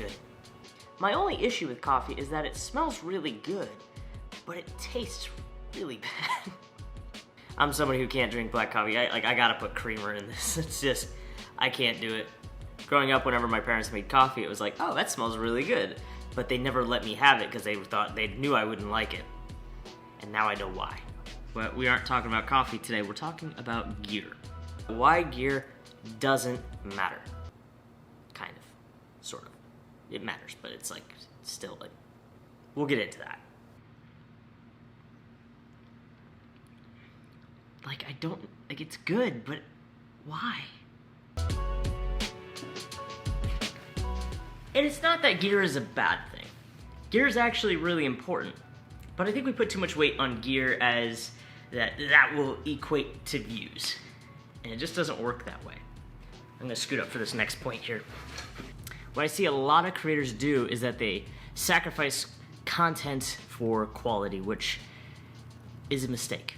good. My only issue with coffee is that it smells really good, but it tastes really bad. I'm somebody who can't drink black coffee. I gotta put creamer in this. It's just, I can't do it. Growing up, whenever my parents made coffee, it was like, oh, that smells really good. But they never let me have it because they knew I wouldn't like it. And now I know why. But we aren't talking about coffee today, we're talking about gear. Why gear doesn't matter. Kind of. Sort of. It matters, but it's like, still like, we'll get into that. Like, I don't, like, it's good, but why? And it's not that gear is a bad thing. Gear is actually really important. But I think we put too much weight on gear as that will equate to views. And it just doesn't work that way. I'm gonna scoot up for this next point here. What I see a lot of creators do is that they sacrifice content for quality, which is a mistake.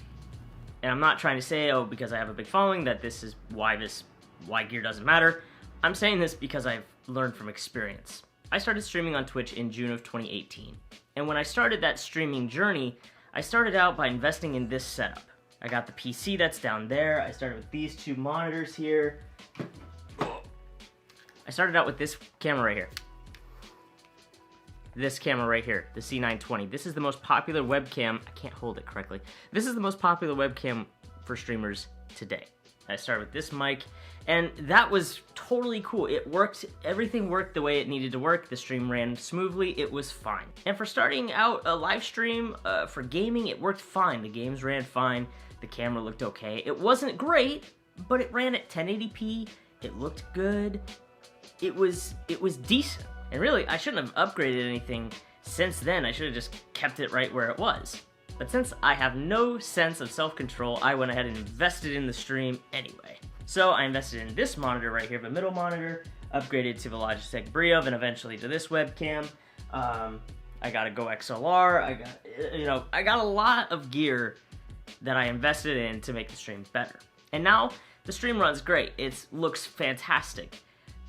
And I'm not trying to say, oh, because I have a big following, that this is why gear doesn't matter. I'm saying this because I've learned from experience. I started streaming on Twitch in June of 2018. And when I started that streaming journey, I started out by investing in this setup. I got the PC that's down there. I started with these two monitors here. I started out with this camera right here. This camera right here, the C920. This is the most popular webcam. I can't hold it correctly. This is the most popular webcam for streamers today. I started with this mic, and that was totally cool. It worked, everything worked the way it needed to work. The stream ran smoothly, it was fine. And for starting out a live stream for gaming, it worked fine. The games ran fine, the camera looked okay. It wasn't great, but it ran at 1080p, it looked good. It was decent. And really, I shouldn't have upgraded anything since then. I should have just kept it right where it was. But since I have no sense of self-control, I went ahead and invested in the stream anyway. So I invested in this monitor right here, the middle monitor, upgraded to the Logitech Brio, and eventually to this webcam. I got a Go XLR, I got a lot of gear that I invested in to make the stream better. And now, the stream runs great. It looks fantastic.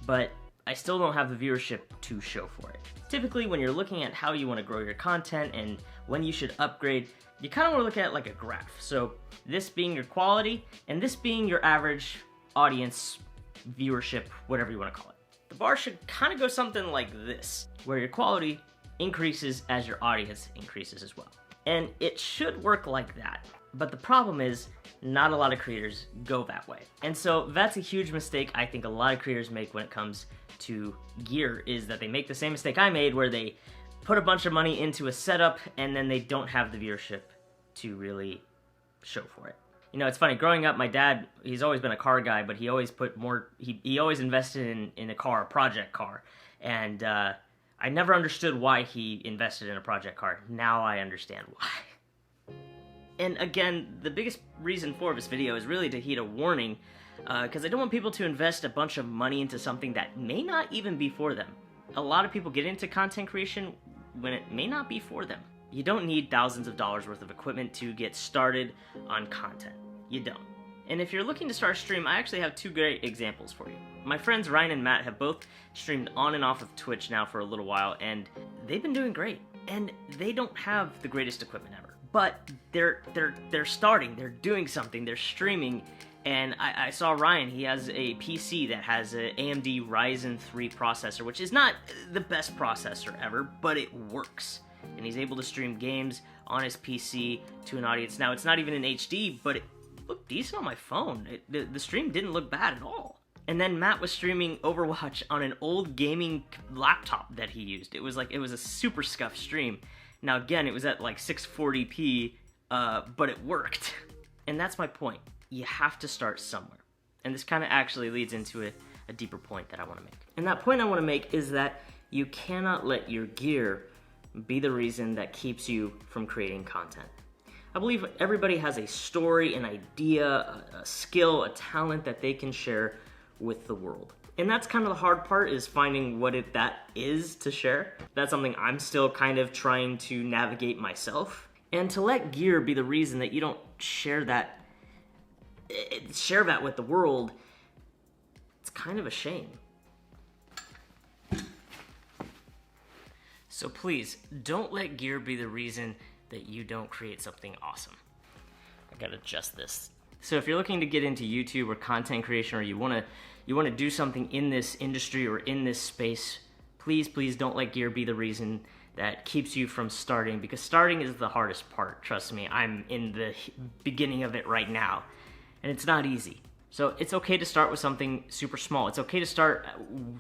But I still don't have the viewership to show for it. Typically, when you're looking at how you want to grow your content and when you should upgrade, you kind of want to look at it like a graph. So this being your quality, and this being your average audience, viewership, whatever you want to call it. The bar should kind of go something like this, where your quality increases as your audience increases as well. And it should work like that. But the problem is, not a lot of creators go that way. And so that's a huge mistake I think a lot of creators make when it comes to gear, is that they make the same mistake I made, where they put a bunch of money into a setup and then they don't have the viewership to really show for it. You know, it's funny, growing up, my dad, he's always been a car guy, but he always put more, he always invested in a car, a project car. And I never understood why he invested in a project car. Now I understand why. And again, the biggest reason for this video is really to heed a warning, because I don't want people to invest a bunch of money into something that may not even be for them. A lot of people get into content creation when it may not be for them. You don't need thousands of dollars worth of equipment to get started on content. You don't. And if you're looking to start a stream, I actually have two great examples for you. My friends Ryan and Matt have both streamed on and off of Twitch now for a little while, and they've been doing great. And they don't have the greatest equipment ever. But they're starting, they're doing something, they're streaming, and I saw Ryan, he has a PC that has an AMD Ryzen 3 processor, which is not the best processor ever, but it works. And he's able to stream games on his PC to an audience. Now, it's not even in HD, but it looked decent on my phone. The stream didn't look bad at all. And then Matt was streaming Overwatch on an old gaming laptop that he used. It was a super scuffed stream. Now again, it was at like 640p, but it worked. And that's my point. You have to start somewhere. And this kind of actually leads into a deeper point that I want to make. And that point I want to make is that you cannot let your gear be the reason that keeps you from creating content. I believe everybody has a story, an idea, a skill, a talent that they can share with the world. And that's kind of the hard part, is finding what that is to share. That's something I'm still kind of trying to navigate myself. And to let gear be the reason that you don't share that with the world, it's kind of a shame. So please, don't let gear be the reason that you don't create something awesome. I gotta adjust this. So if you're looking to get into YouTube or content creation, or you wanna do something in this industry or in this space, please don't let gear be the reason that keeps you from starting, because starting is the hardest part. Trust me, I'm in the beginning of it right now, and it's not easy. So it's okay to start with something super small. It's okay to start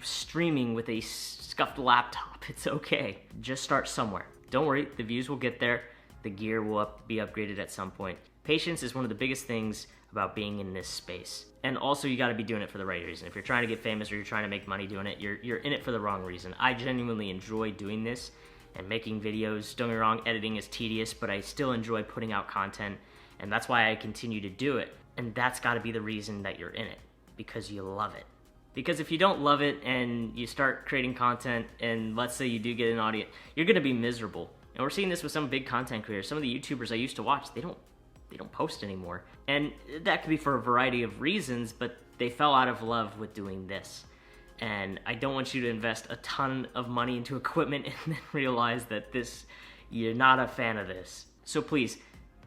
streaming with a scuffed laptop. It's okay. Just start somewhere. Don't worry, the views will get there. The gear will be upgraded at some point. Patience is one of the biggest things about being in this space. And also, you gotta be doing it for the right reason. If you're trying to get famous or you're trying to make money doing it, you're in it for the wrong reason. I genuinely enjoy doing this and making videos. Don't get me wrong, editing is tedious, but I still enjoy putting out content, and that's why I continue to do it. And that's gotta be the reason that you're in it, because you love it. Because if you don't love it and you start creating content, and let's say you do get an audience, you're gonna be miserable. And we're seeing this with some big content creators. Some of the YouTubers I used to watch, they don't post anymore. And that could be for a variety of reasons, but they fell out of love with doing this. And I don't want you to invest a ton of money into equipment and then realize that you're not a fan of this. So please,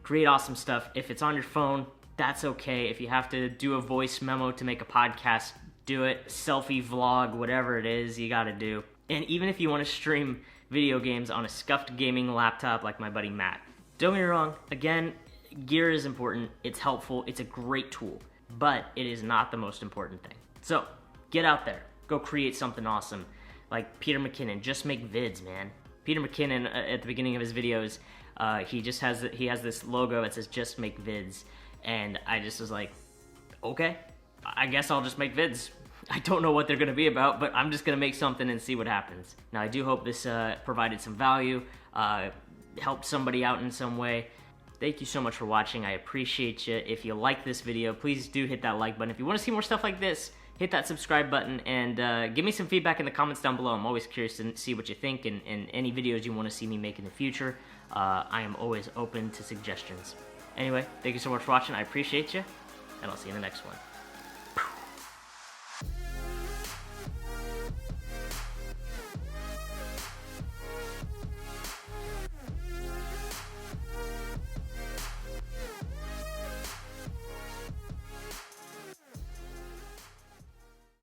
create awesome stuff. If it's on your phone, that's okay. If you have to do a voice memo to make a podcast, do it. Selfie vlog, whatever it is you gotta do. And even if you want to stream video games on a scuffed gaming laptop like my buddy Matt, don't get me wrong, again, gear is important, it's helpful, it's a great tool, but it is not the most important thing. So, get out there, go create something awesome. Like Peter McKinnon, just make vids, man. Peter McKinnon, at the beginning of his videos, he has this logo that says just make vids, and I just was like, okay, I guess I'll just make vids. I don't know what they're gonna be about, but I'm just gonna make something and see what happens. Now, I do hope this provided some value, helped somebody out in some way. Thank you so much for watching. I appreciate you. If you like this video, please do hit that like button. If you want to see more stuff like this, hit that subscribe button, and give me some feedback in the comments down below. I'm always curious to see what you think, and any videos you want to see me make in the future. I am always open to suggestions. Anyway, thank you so much for watching. I appreciate you, and I'll see you in the next one.